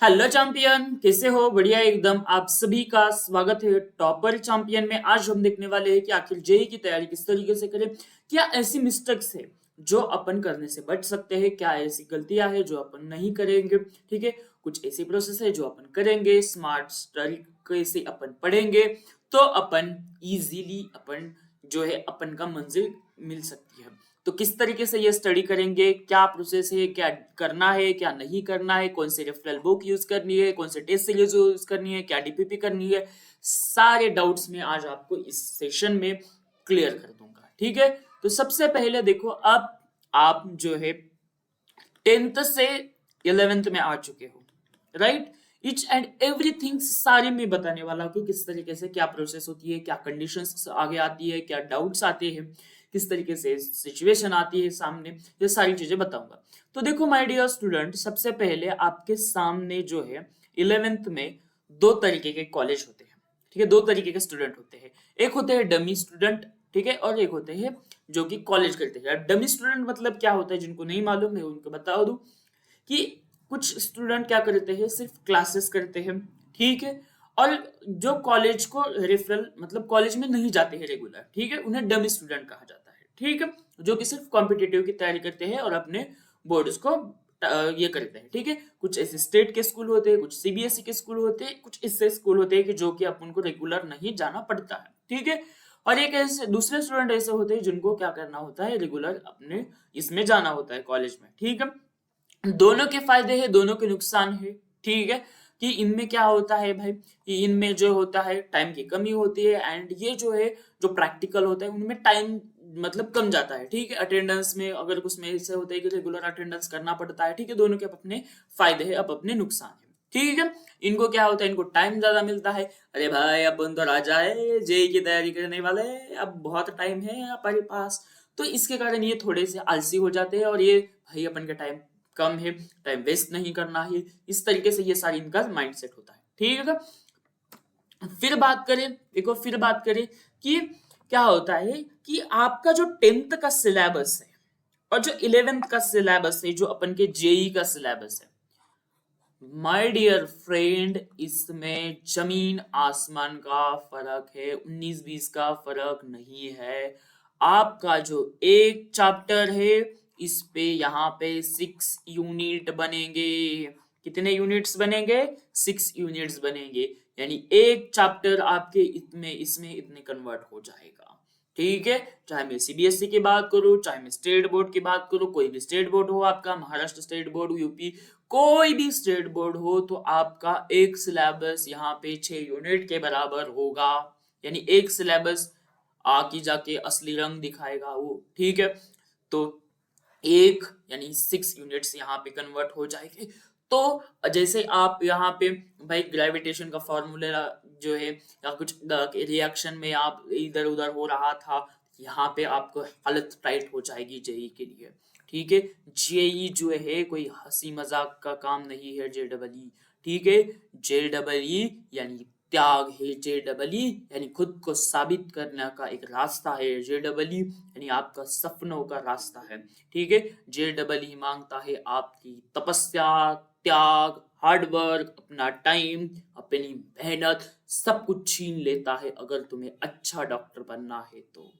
Hello champion, कैसे हो? बढ़िया एकदम। आप सभी का स्वागत है टॉपर चैंपियन में। आज हम देखने वाले हैं कि आखिर जेई की तैयारी किस तरीके से करें। क्या ऐसी मिस्टेक्स है जो अपन करने से बच सकते हैं? क्या ऐसी गलतियां हैं जो अपन नहीं करेंगे? ठीक है, कुछ ऐसी प्रोसेस है जो अपन करेंगे, स्मार्ट तरीके से अपन पढ़ेंगे तो अपन इजीली अपन जो है अपन का मंजिल मिल सकती है। तो किस तरीके से ये स्टडी करेंगे, क्या प्रोसेस है, क्या करना है, क्या नहीं करना है, कौन से रेफरल बुक यूज करनी है, कौन से टेस्ट सीरीज यूज करनी है, क्या डीपीपी करनी है, सारे डाउट्स में आज आपको इस सेशन में क्लियर कर दूंगा। ठीक है, तो सबसे पहले देखो, अब आप जो है 10th से 11th में आ चुके हो, राइट? इच एंड एवरीथिंग सारे में बताने वाला हूँ कि किस तरीके से क्या प्रोसेस होती है, क्या कंडीशंस आगे आती है, क्या डाउट्स आते हैं, किस तरीके से सिचुएशन आती है सामने, ये सारी चीजें बताऊंगा। तो देखो माय डियर स्टूडेंट, सबसे पहले आपके सामने जो है 11th में दो तरीके के कॉलेज होते हैं। ठीक है, दो तरीके के स्टूडेंट होते हैं। एक होते हैं डमी स्टूडेंट, ठीक है, और एक होते हैं जो कि कॉलेज करते हैं। डमी स्टूडेंट मतलब क्या होता है, जिनको नहीं मालूम है उनको बता दूं कि कुछ स्टूडेंट क्या करते हैं, सिर्फ क्लासेस करते हैं, ठीक है, और जो कॉलेज को रेफरल मतलब कॉलेज में नहीं जाते हैं रेगुलर, ठीक है, उन्हें डमी स्टूडेंट कहा जाता है। ठीक है, जो कि सिर्फ कॉम्पिटिटिव की तैयारी करते हैं और अपने बोर्ड्स को ये करते हैं। ठीक है, कुछ ऐसे स्टेट के स्कूल होते हैं, कुछ सीबीएसई के स्कूल होते हैं, कुछ ऐसे स्कूल होते हैं कि जो कि अपन को रेगुलर नहीं जाना पड़ता है। ठीक है, और एक ऐसे दूसरे स्टूडेंट ऐसे होते हैं जिनको क्या करना होता है, रेगुलर अपने इसमें जाना होता है कॉलेज में। ठीक है, दोनों के फायदे हैं, दोनों के नुकसान है। ठीक है, कि इनमें क्या होता है भाई, कि इनमें जो होता है टाइम की कमी होती है, एंड ये जो है जो प्रैक्टिकल होता है उनमें टाइम मतलब कम जाता है। ठीक है, अटेंडेंस में अगर उसमें ऐसे होता है कि रेगुलर अटेंडेंस करना पड़ता है। ठीक है, दोनों के अपने फायदे हैं, अब अपने नुकसान है। ठीक है, इनको क्या होता है, इनको टाइम ज्यादा मिलता है। अरे भाई अपन तो राजा है, जेई की तैयारी करने वाले, अब बहुत टाइम है हमारे पास, तो इसके कारण ये थोड़े से आलसी हो जाते हैं और ये भाई अपन का टाइम कम है, टाइम वेस्ट नहीं करना है, इस तरीके से ये सारी इनका माइंडसेट होता है। ठीक है, फिर बात करें, देखो फिर बात करें कि क्या होता है कि आपका जो 10th का सिलेबस है और जो 11th का सिलेबस है, जो अपन के जेई का सिलेबस है, माय डियर फ्रेंड, इसमें जमीन आसमान का फर्क है, 19-20 का फर्क नहीं है। आपका जो एक चैप्टर है, इस पे यहाँ पे 6 यूनिट बनेंगे। कितने यूनिट्स बनेंगे? 6 यूनिट्स बनेंगे, यानी एक चैप्टर आपके इतने इसमें इतने कन्वर्ट हो जाएगा। ठीक है, चाहे मैं सीबीएसई की बात करूं, चाहे मैं स्टेट बोर्ड की बात करूं, कोई भी स्टेट बोर्ड हो आपका, महाराष्ट्र स्टेट बोर्ड, यूपी, कोई भी स्टेट बोर्ड हो, तो आपका एक सिलेबस यहाँ पे 6 यूनिट के बराबर होगा। यानी एक सिलेबस आके जाके असली रंग दिखाएगा वो। ठीक है, तो एक यानी 6 यूनिट्स यहाँ पे कन्वर्ट हो जाएंगे। तो जैसे आप यहाँ पे भाई ग्रेविटेशन का फॉर्मूला जो है, या कुछ रिएक्शन में आप इधर उधर हो रहा था, यहाँ पे आपको हालत टाइट हो जाएगी जेई के लिए। ठीक है, जेई जो है कोई हंसी मजाक का काम नहीं है, जेडबलई। ठीक है, जेडबलई यानी त्याग है, जेडबलई यानी खुद को साबित करने का एक रास्ता है, जेडबलई यानी आपका सपनों का रास्ता है। ठीक है, जेडबलई मांगता है आपकी तपस्या, त्याग, हार्डवर्क, अपना टाइम, अपनी मेहनत, सब कुछ छीन लेता है अगर तुम्हें अच्छा डॉक्टर बनना है तो,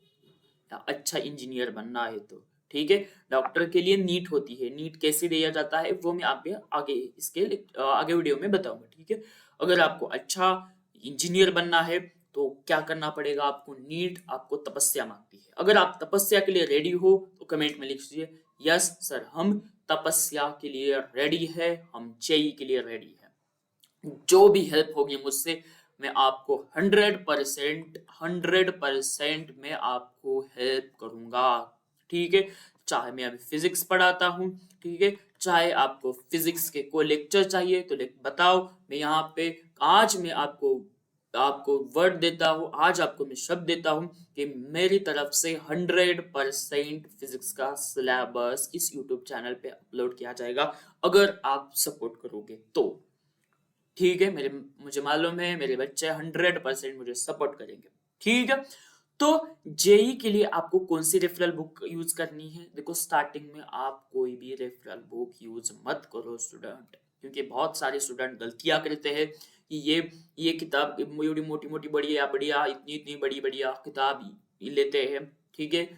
या अच्छा इंजीनियर बनना है तो। ठीक है, डॉक्टर के लिए नीट होती है, नीट कैसे दिया जाता है वो मैं आप आगे इसके आगे वीडियो में बताऊंगा। ठीक है, अगर आपको अच्छा इंजीनियर बनना है तो क्या करना पड़ेगा आपको, नीट आपको तपस्या मांगती है। अगर आप तपस्या के लिए रेडी हो तो कमेंट में लिख दीजिए यस सर, हम तपस्या के लिए रेडी है, हम जेई के लिए रेडी है। जो भी हेल्प होगी मुझसे, मैं आपको 100% मैं आपको हेल्प करूंगा। ठीक है, चाहे मैं अभी फिजिक्स पढ़ाता हूँ, ठीक है, चाहे आपको फिजिक्स के कोई लेक्चर चाहिए तो बताओ, मैं यहाँ पे आज मैं आपको आपको वर्ड देता हूँ, आज आपको मैं शब्द देता हूँ कि मेरी तरफ से 100% फिजिक्स का सिलेबस इस यूट्यूब चैनल पे अपलोड किया जाएगा, अगर आप सपोर्ट करोगे तो। ठीक है, मेरे मुझे मालूम है मेरे बच्चे 100% मुझे सपोर्ट करेंगे। ठीक है, तो जेई के लिए आपको कौन सी रेफरल बुक यूज करनी है? देखो, स्टार्टिंग में आप कोई भी रेफरल बुक यूज मत करो स्टूडेंट। क्योंकि बहुत सारे स्टूडेंट गलतियां करते हैं कि ये किताब मोटी मोटी मोटी बढ़िया बढ़िया इतनी इतनी बड़ी बढ़िया किताब लेते हैं, ठीक है,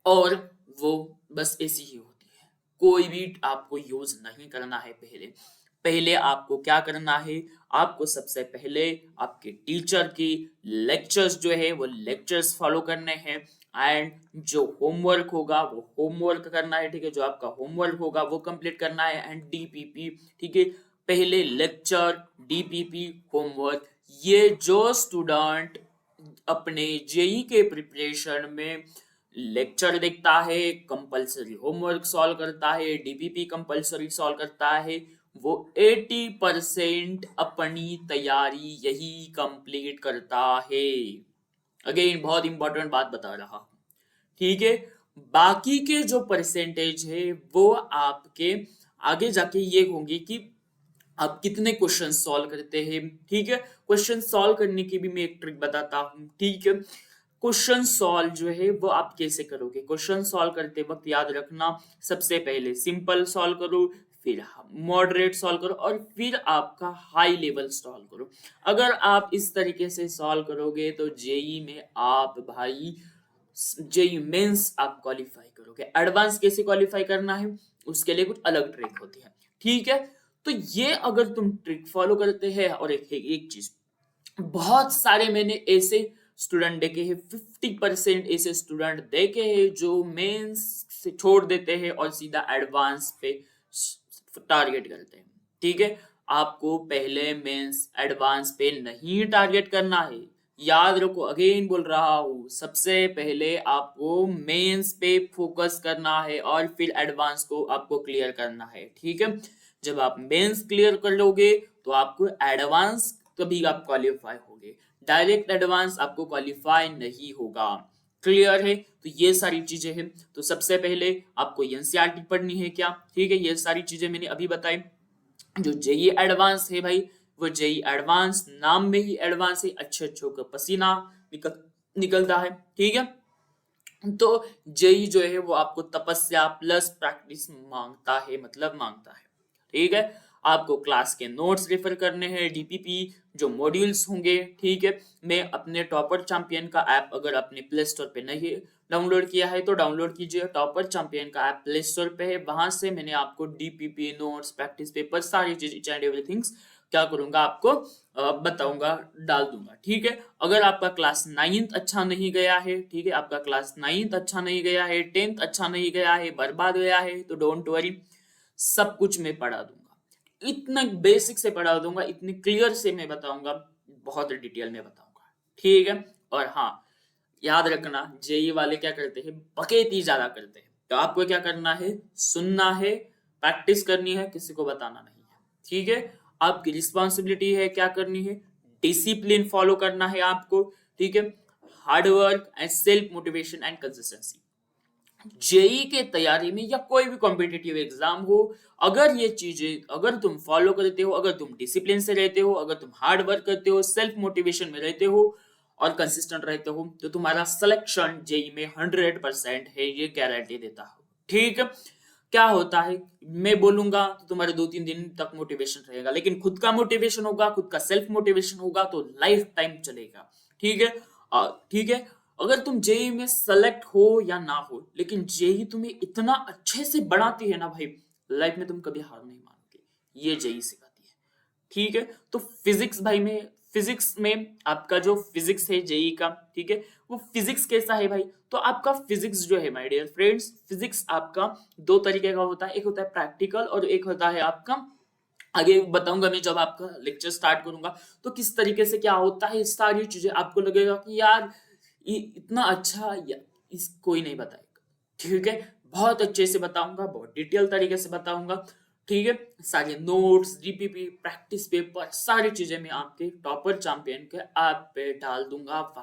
और वो बस ऐसी ही होती है। कोई भी आपको यूज नहीं करना है। पहले पहले आपको क्या करना है, आपको सबसे पहले आपके टीचर की लेक्चर्स जो है वो लेक्चर्स फॉलो करने हैं, एंड जो होमवर्क होगा वो होमवर्क करना है, ठीक है, जो आपका होमवर्क होगा वो कंप्लीट करना है, एंड डीपीपी, ठीक है, पहले लेक्चर, डीपीपी, होमवर्क। ये जो स्टूडेंट अपने जेई के प्रिपरेशन में लेक्चर देखता है, कंपलसरी होमवर्क सॉल्व करता है, डीपीपी कंपलसरी सॉल्व करता है, वो 80% अपनी तैयारी यही कंप्लीट करता है। अगेन बहुत इंपॉर्टेंट बात बता रहा हूं, ठीक है। बाकी के जो परसेंटेज है वो आपके आगे जाके ये होंगे कि आप कितने क्वेश्चन सॉल्व करते हैं, ठीक है। क्वेश्चन सॉल्व करने की भी मैं एक ट्रिक बताता हूँ, ठीक है। क्वेश्चन सॉल्व जो है वो आप कैसे करोगे, क्वेश्चन सॉल्व करते वक्त याद रखना, सबसे पहले सिंपल सॉल्व करो, फिर मॉडरेट सॉल्व करो, और फिर आपका हाई लेवल सॉल्व करो। अगर आप इस तरीके से सॉल्व करोगे तो जेई में आप भाई, जेई मेंस आप क्वालिफाई करोगे। एडवांस कैसे क्वालिफाई करना है उसके लिए कुछ अलग ट्रिक होती है, ठीक है। तो ये अगर तुम ट्रिक फॉलो करते हैं, और एक चीज, बहुत सारे मैंने ऐसे स्टूडेंट देखे हैं, 50% ऐसे स्टूडेंट देखे हैं जो मेंस से छोड़ देते हैं और सीधा एडवांस पे टारगेट करते हैं, ठीक है। आपको पहले मेंस एडवांस पे नहीं टारगेट करना है, याद रखो, अगेन बोल रहा हूं, सबसे पहले आपको मेंस पे फोकस करना है और फिर एडवांस को आपको क्लियर करना है, ठीक है। जब आप मेंस क्लियर कर लोगे तो आपको एडवांस कभी आप क्वालिफाई होगे, डायरेक्ट एडवांस आपको क्वालिफाई नहीं होगा। क्लियर है? तो ये सारी चीजें हैं। तो सबसे पहले आपको एनसीईआरटी पढ़नी है क्या, ठीक है, ये सारी चीजें मैंने अभी बताई। जो जेई एडवांस है भाई, वो जेई एडवांस नाम में ही एडवांस है, अच्छे अच्छों का पसीना निकलता है, ठीक है। तो जेई जो है वो आपको तपस्या प्लस प्रैक्टिस मांगता है, मतलब मांगता है, ठीक है। आपको क्लास के नोट्स रेफर करने हैं, डीपीपी जो मॉड्यूल्स होंगे, ठीक है। मैं अपने टॉपर चैंपियन का ऐप अगर अपने प्ले स्टोर पे नहीं डाउनलोड किया है तो डाउनलोड कीजिए। टॉपर चैंपियन का ऐप प्ले स्टोर पे है, वहां से मैंने आपको डीपीपी नोट्स, प्रैक्टिस पेपर, सारी चीज, इच एंड एवरीथिंग्स क्या करूंगा आपको बताऊंगा, डाल दूंगा, ठीक है। अगर आपका क्लास 9th अच्छा नहीं गया है, ठीक है, आपका क्लास 9th अच्छा नहीं गया है, 10th अच्छा नहीं गया है, बर्बाद गया है, तो डोंट वरी, सब कुछ मैं पढ़ा दूंगा। इतना बेसिक से पढ़ा दूंगा, इतनी क्लियर से मैं बताऊंगा, बहुत डिटेल में बताऊंगा, ठीक है। और हाँ, याद रखना, जेई वाले क्या करते हैं, बकेती ज्यादा करते हैं। तो आपको क्या करना है, सुनना है, प्रैक्टिस करनी है, किसी को बताना नहीं है, ठीक है। आपकी रिस्पॉन्सिबिलिटी है क्या करनी है, डिसिप्लिन फॉलो करना है आपको, ठीक है, hard work and self motivation and consistency. JE के तैयारी में या कोई भी कॉम्पिटिटिव एग्जाम हो, अगर ये चीजें अगर तुम फॉलो करते हो, अगर तुम डिसिप्लिन से रहते हो, अगर तुम हार्ड वर्क करते हो, सेल्फ मोटिवेशन में रहते हो और कंसिस्टेंट रहते हो, तो तुम्हारा सिलेक्शन जेई में 100% है, ये गारंटी देता हूं, ठीक है। क्या होता है, मैं बोलूंगा तो तुम्हारे 2-3 दिन तक मोटिवेशन रहेगा, लेकिन खुद का मोटिवेशन होगा, खुद का सेल्फ मोटिवेशन होगा तो लाइफ टाइम चलेगा, ठीक है। ठीक है, अगर तुम जेई में सेलेक्ट हो या ना हो, लेकिन जेई तुम्हें इतना अच्छे से बनाती है ना भाई, लाइफ में तुम कभी हार नहीं मानोगे, ये जेई सिखाती है, ठीक है। तो फिजिक्स में आपका जो फिजिक्स है जेई का, ठीक है, वो फिजिक्स कैसा है भाई, तो आपका फिजिक्स जो है माय डियर फ्रेंड्स, फिजिक्स आपका दो तरीके का होता है, एक होता है प्रैक्टिकल और एक होता है आपका, आगे बताऊंगा मैं जब आपका लेक्चर स्टार्ट करूंगा तो किस तरीके से क्या होता है, सारी चीजें आपको लगेगा कि यार इतना अच्छा या इस कोई नहीं बताएगा, ठीक है। बहुत अच्छे से बताऊंगा, बहुत डिटेल तरीके से बताऊंगा, ठीक है। सारे नोट्स, डीपीपी, प्रैक्टिस पेपर, सारी चीजें मैं आपके टॉपर चैंपियन के ऐप पे डाल दूंगा।